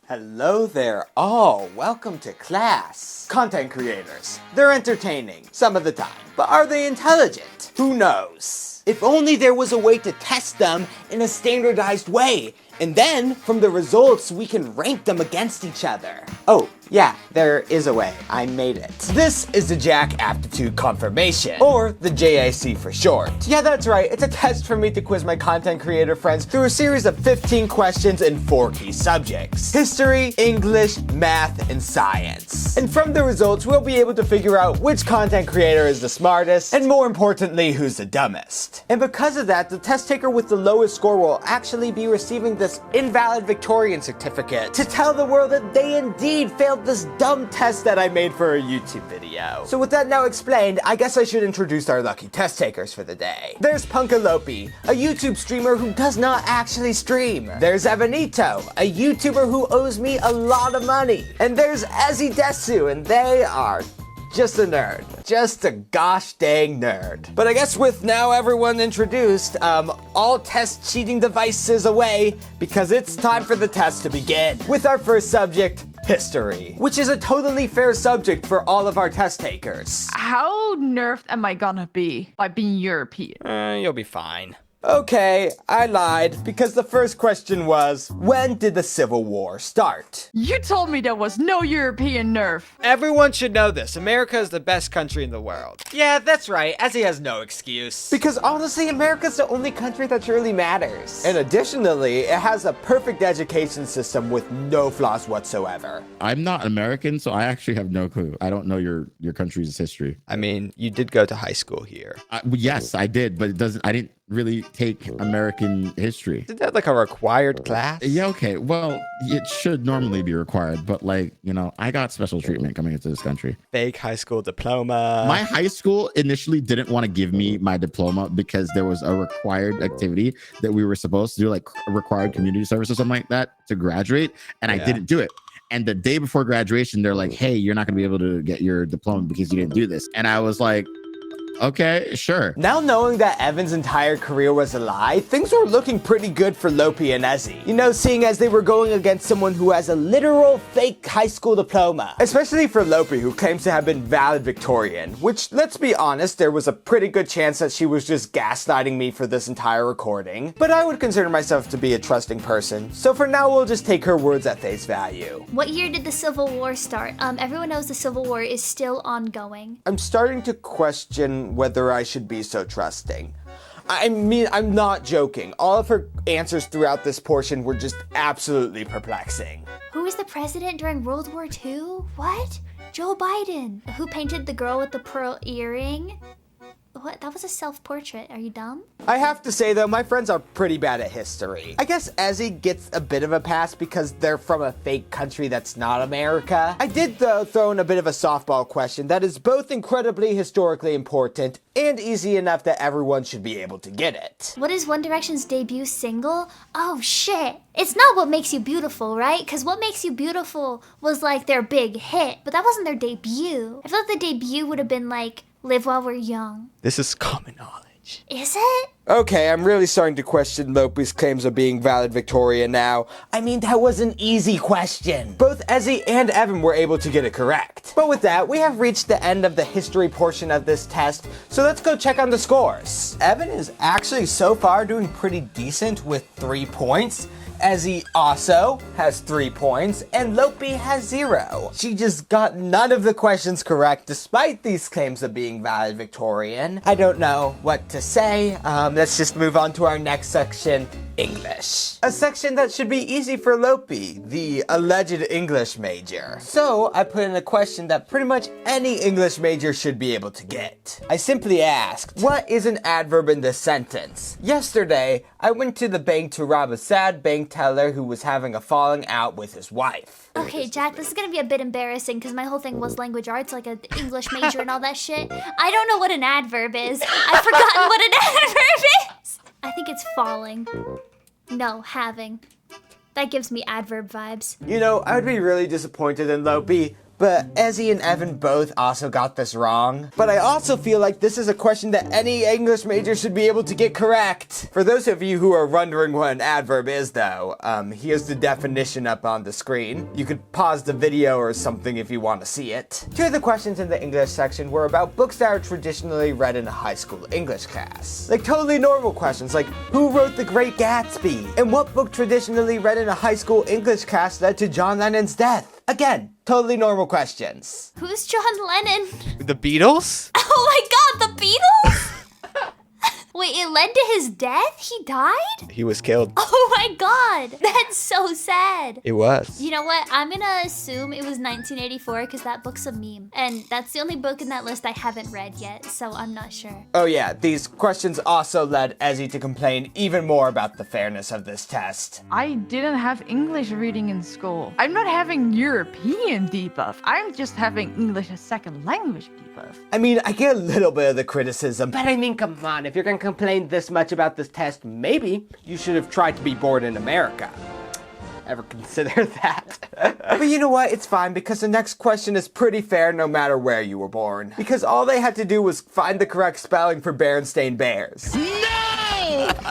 Hello there all, welcome to class. Content creators, they're entertaining, some of the time, but are they intelligent? Who knows? If only there was a way to test them in a standardized way, and then, from the results, we can rank them against each other. Oh, yeah, there is a way. I made it. This is the Jack Aptitude Confirmation, or the JAC for short. Yeah, that's right. It's a test for me to quiz my content creator friends through a series of 15 questions in 4 key subjects: history, English, math, and science. And from the results, we'll be able to figure out which content creator is the smartest, and more importantly, who's the dumbest. And because of that, the test taker with the lowest score will actually be receiving this invalid Victorian certificate to tell the world that they indeed failed this dumb test that I made for a YouTube video. So with that now explained, I guess I should introduce our lucky test takers for the day. There's PunkaLopi, a YouTube streamer who does not actually stream. There's Ezzydesu, a YouTuber who owes me a lot of money. And there's Ezzydesu, and they are just a nerd. Just a gosh dang nerd. But I guess with now everyone introduced, all test cheating devices away, because it's time for the test to begin. With our first subject, history, which is a totally fair subject for all of our test takers. How nerfed am I gonna be by being European? You'll be fine. Okay, I lied, because the first question was, when did the Civil War start? You told me there was no European nerf. Everyone should know this. America is the best country in the world. Yeah, that's right. Ezzy has no excuse. Because honestly, America's the only country that really matters. And additionally, it has a perfect education system with no flaws whatsoever. I'm not American, so I actually have no clue. I don't know your country's history. I mean, you did go to high school here. Yes, I did, but I didn't really take American history. Isn't that like a required class? Yeah, okay. Well, it should normally be required, but like, I got special treatment coming into this country. Fake high school diploma. My high school initially didn't want to give me my diploma because there was a required activity that we were supposed to do, like a required community service or something like that to graduate, and I didn't do it. And the day before graduation, they're like, hey, you're not going to be able to get your diploma because you didn't do this. And I was like, okay, sure. Now knowing that Evan's entire career was a lie, things were looking pretty good for Lopi and Ezzy. Seeing as they were going against someone who has a literal fake high school diploma. Especially for Lopi, who claims to have been valid Victorian, which, let's be honest, there was a pretty good chance that she was just gaslighting me for this entire recording. But I would consider myself to be a trusting person, so for now we'll just take her words at face value. What year did the Civil War start? Everyone knows the Civil War is still ongoing. I'm starting to question whether I should be so trusting. I mean, I'm not joking. All of her answers throughout this portion were just absolutely perplexing. Who was the president during World War II? What? Joe Biden. Who painted the girl with the pearl earring? What? That was a self-portrait. Are you dumb? I have to say though, my friends are pretty bad at history. I guess Ezzy gets a bit of a pass because they're from a fake country that's not America. I did though throw in a bit of a softball question that is both incredibly historically important and easy enough that everyone should be able to get it. What is One Direction's debut single? Oh shit. It's not What Makes You Beautiful, right? Because What Makes You Beautiful was like their big hit, but that wasn't their debut. I thought the debut would have been like Live While We're Young. This is common knowledge. Is it? Okay, I'm really starting to question Lopi's claims of being valid Victorian now. I mean, that was an easy question. Both Ezzy and Evan were able to get it correct. But with that, we have reached the end of the history portion of this test, so let's go check on the scores. Evan is actually so far doing pretty decent with 3 points. Ezzy also has 3 points, and Lopi has 0. She just got none of the questions correct despite these claims of being valid Victorian. I don't know what to say. Let's just move on to our next section, English. A section that should be easy for Lopi, the alleged English major. So I put in a question that pretty much any English major should be able to get. I simply asked, what is an adverb in this sentence? Yesterday, I went to the bank to rob a sad bank teller who was having a falling out with his wife. Okay, Jack, this is gonna be a bit embarrassing because my whole thing was language arts, like an English major and all that shit. I don't know what an adverb is. I've forgotten what an adverb is. I think it's falling. No, having. That gives me adverb vibes. I would be really disappointed in Lopi, but Ezzy and Evan both also got this wrong. But I also feel like this is a question that any English major should be able to get correct. For those of you who are wondering what an adverb is though, here's the definition up on the screen. You could pause the video or something if you want to see it. Two of the questions in the English section were about books that are traditionally read in a high school English class. Like totally normal questions like, who wrote The Great Gatsby? And what book traditionally read in a high school English class led to John Lennon's death? Again, totally normal questions. Who's John Lennon? The Beatles? Oh my god, the Beatles? Wait, it led to his death? He died? He was killed. Oh my god, that's so sad. It was. You know what? I'm gonna assume it was 1984 because that book's a meme. And that's the only book in that list I haven't read yet, so I'm not sure. Oh yeah, these questions also led Ezzy to complain even more about the fairness of this test. I didn't have English reading in school. I'm not having European debuff. I'm just having English as second language debuff. I mean, I get a little bit of the criticism, but I mean, come on, if you're gonna complain this much about this test, maybe you should have tried to be born in America. Ever consider that? But you know what? It's fine because the next question is pretty fair no matter where you were born. Because all they had to do was find the correct spelling for Berenstain Bears. No!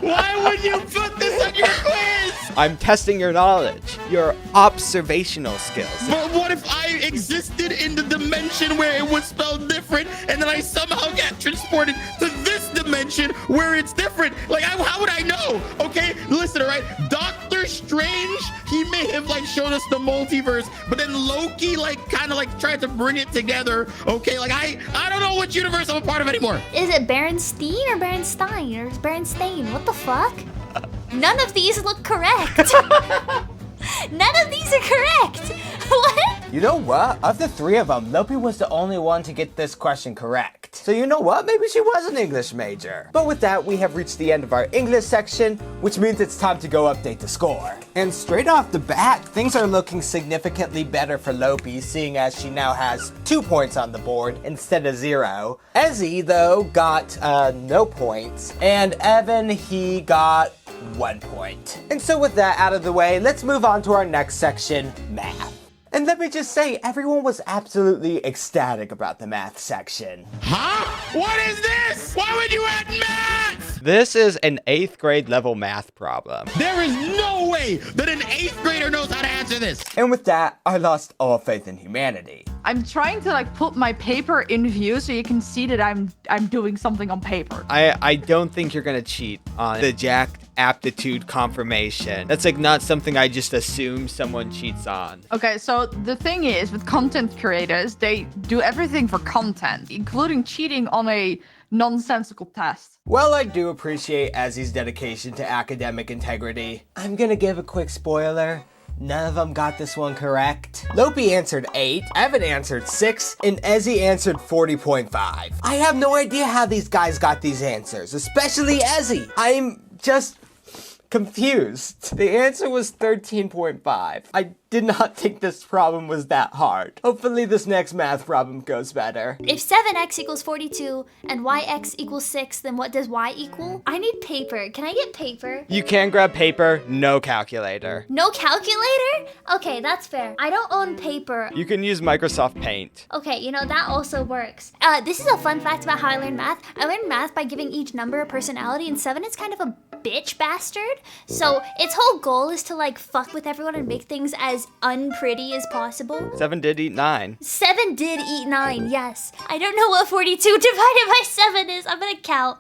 Why would you put this on your quiz? I'm testing your knowledge, your observational skills. But what if I existed in the dimension where it was spelled different and then I somehow get transported to this dimension where it's different? Like, how would I know? Okay, listen, all right? Doctor Strange, he may have like shown us the multiverse, but then Loki like kind of like tried to bring it together. Okay, like I don't know which universe I'm a part of anymore. Is it Berenstein or Berenstein or Berenstain? What the fuck? None of these look correct. None of these are correct. What? You know what? Of the three of them, Lopi was the only one to get this question correct. So you know what? Maybe she was an English major. But with that, we have reached the end of our English section, which means it's time to go update the score. And straight off the bat, things are looking significantly better for Lopi, seeing as she now has 2 points on the board instead of 0. Ezzy, though, got no points. And Evan, he got 1 point. And so with that out of the way, let's move on to our next section, math. And let me just say, everyone was absolutely ecstatic about the math section. Huh? What is this? Why would you add math? This is an 8th grade level math problem. There is no way that an 8th grader knows how to answer this. And with that, I lost all faith in humanity. I'm trying to like put my paper in view so you can see that I'm doing something on paper. I don't think you're gonna cheat on the Jack aptitude confirmation. That's like not something I just assume someone cheats on. Okay, so the thing is with content creators, they do everything for content, including cheating on a nonsensical test. Well, I do appreciate Ezzy's dedication to academic integrity. I'm gonna give a quick spoiler. None of them got this one correct. Lopi answered 8, Evan answered 6, and Ezzy answered 40.5. I have no idea how these guys got these answers, especially Ezzy. I'm just confused. The answer was 13.5. I did not think this problem was that hard. Hopefully this next math problem goes better. If 7x equals 42 and yx equals 6, then what does y equal? I need paper. Can I get paper? You can grab paper, no calculator. No calculator? Okay, that's fair. I don't own paper. You can use Microsoft Paint. Okay, you know, that also works. This is a fun fact about how I learned math. I learned math by giving each number a personality, and 7 is kind of a bitch bastard. So its whole goal is to like fuck with everyone and make things as unpretty as possible. 7 did eat 9. 7 did eat 9, yes. I don't know what 42 divided by 7 is. I'm gonna count.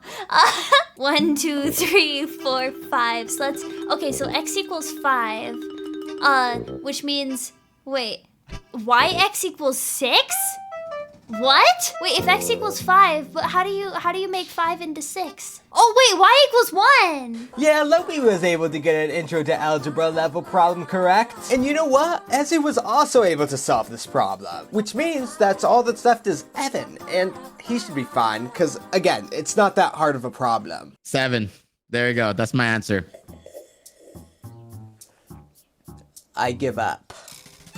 1, 2, 3, 4, 5. So let's, okay, so x equals 5. Which means, wait, yx equals 6? What? Wait, if x equals 5, but how do you make 5 into 6? Oh wait, y equals 1! Yeah, Lopi was able to get an intro to algebra level problem correct. And you know what? Ezzy was also able to solve this problem. Which means that's all that's left is Evan. And he should be fine, because again, it's not that hard of a problem. 7. There you go. That's my answer. I give up.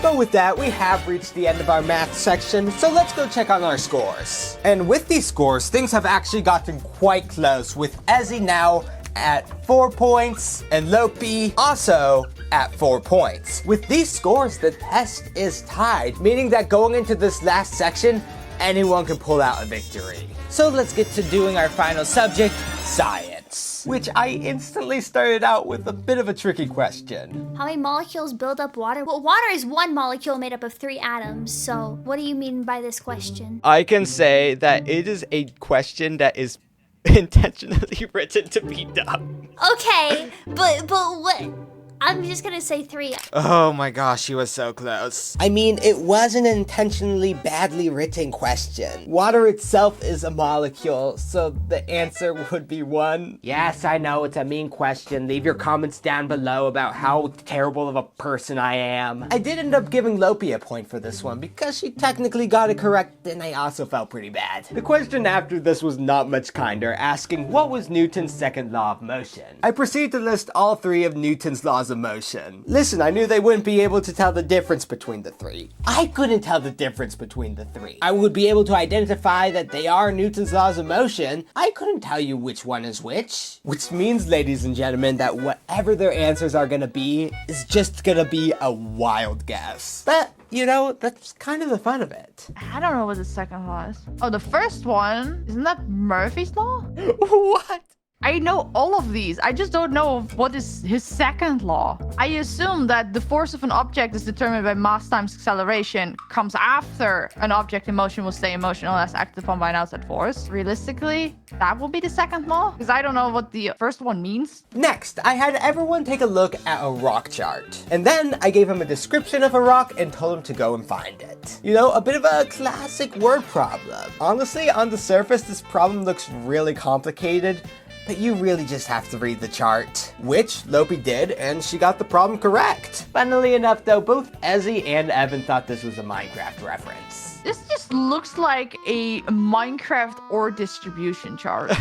But with that, we have reached the end of our math section, so let's go check on our scores. And with these scores, things have actually gotten quite close, with Ezzy now at 4 points, and Lopi also at 4 points. With these scores, the test is tied, meaning that going into this last section, anyone can pull out a victory. So let's get to doing our final subject, science, which I instantly started out with a bit of a tricky question. How many molecules build up water? Well, water is one molecule made up of 3 atoms, so what do you mean by this question? I can say that it is a question that is intentionally written to be dumb. Okay, but what? I'm just gonna say 3. Oh my gosh, she was so close. I mean, it was an intentionally badly written question. Water itself is a molecule, so the answer would be 1. Yes, I know it's a mean question. Leave your comments down below about how terrible of a person I am. I did end up giving Lopi a point for this one because she technically got it correct, and I also felt pretty bad. The question after this was not much kinder, asking what was Newton's second law of motion. I proceed to list all 3 of Newton's laws of motion. Listen, I knew they wouldn't be able to tell the difference between the 3. I couldn't tell the difference between the 3. I would be able to identify that they are Newton's laws of motion. I couldn't tell you which one is which. Which means, ladies and gentlemen, that whatever their answers are gonna be is just gonna be a wild guess. But, you know, that's kind of the fun of it. I don't know what the second law is. Oh, the first one, isn't that Murphy's law? What? I know all of these. I just don't know what is his second law. I assume that the force of an object is determined by mass times acceleration comes after an object in motion will stay in motion unless acted upon by an outside force. Realistically, that will be the second law because I don't know what the first one means. Next, I had everyone take a look at a rock chart. And then I gave him a description of a rock and told him to go and find it. You know, a bit of a classic word problem. Honestly, on the surface, this problem looks really complicated, but you really just have to read the chart. Which Lopi did, and she got the problem correct. Funnily enough though, both Ezzy and Evan thought this was a Minecraft reference. This just looks like a Minecraft ore distribution chart.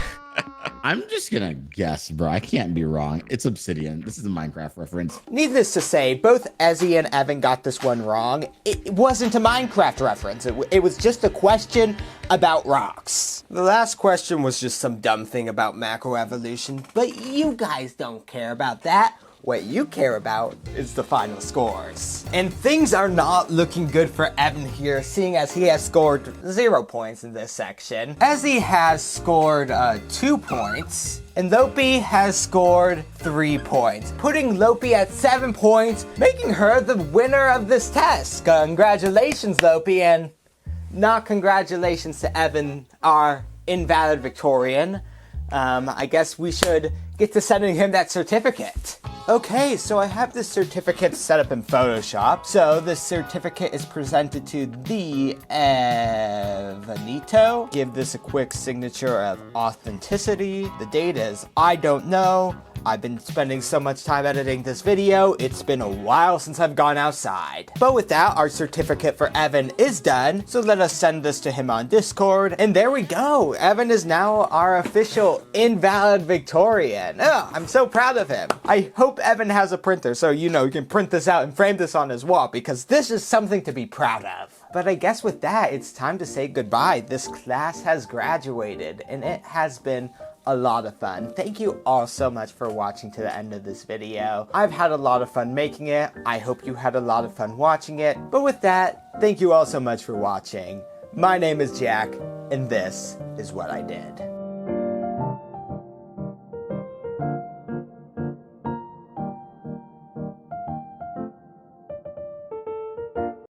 I'm just gonna guess, bro. I can't be wrong. It's Obsidian. This is a Minecraft reference. Needless to say, both Ezzy and Evan got this one wrong. It wasn't a Minecraft reference. It was just a question about rocks. The last question was just some dumb thing about macroevolution, but you guys don't care about that. What you care about is the final scores. And things are not looking good for Evan here, seeing as he has scored 0 points in this section. Ezzy has scored 2 points, and Lopi has scored 3 points, putting Lopi at 7 points, making her the winner of this test. Congratulations, Lopi, and not congratulations to Evan, our invalid Victorian. I guess we should get to sending him that certificate. Okay, so I have this certificate set up in Photoshop. So this certificate is presented to the Evanito. Give this a quick signature of authenticity. The date is I don't know. I've been spending so much time editing this video, it's been a while since I've gone outside. But with that, our certificate for Evan is done, so let us send this to him on Discord. And there we go, Evan is now our official invalid Victorian. Oh, I'm so proud of him. I hope Evan has a printer, so you know, you can print this out and frame this on his wall, because this is something to be proud of. But I guess with that, it's time to say goodbye. This class has graduated, and it has been a lot of fun. Thank you all so much for watching to the end of this video. I've had a lot of fun making it. I hope you had a lot of fun watching it. But with that, thank you all so much for watching. My name is Jack, and this is what I did.